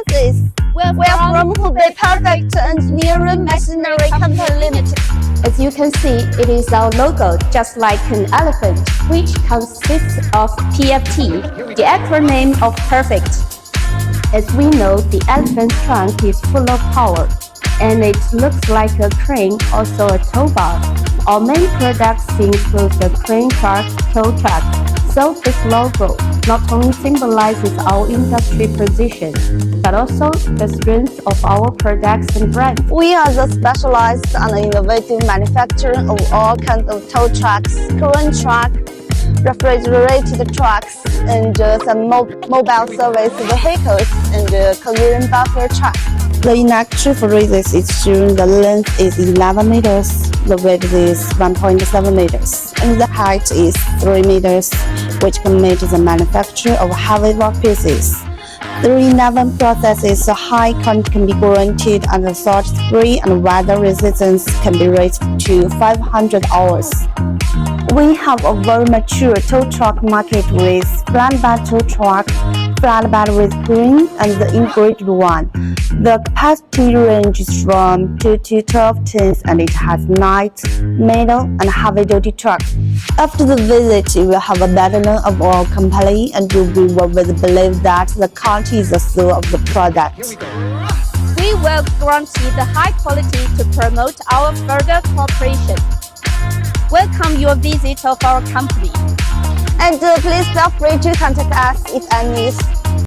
strength is we're from Hubei Perfect Engineering Machinery Company Limited. As you can see, it is our logo, just like an elephant, which consists of PFT, the acronym of perfect. As we know, the elephant's trunk is full of power, and it looks like a crane, also a tow bar. Our main products include the crane truck, tow truck. So this logo not only symbolizes our industry position, but also the strength of our products and brand. We are the specialized and innovative manufacturer of all kinds of tow trucks, crane truck, refrigerated trucks, and some mobile service vehicles and collision buffer trucks. The electric freezes the length is 11 meters, the width is 1.7 meters, and the height is 3 meters, which can make the manufacture of heavy work pieces. The 11 processes high current can be guaranteed and the fault-free and weather resistance can be raised to 500 hours. We have a very mature tow truck market with flatbed tow truck, flatbed with crane, and the integrated one. The capacity ranges from 2 to 12 tons and it has light, middle, and heavy-duty trucks. After the visit, you will have a better knowledge of our company and you will believe that the quality is the soul of the product. We will guarantee the high quality to promote our further cooperation. Welcome your visit of our company. And please feel free to contact us if any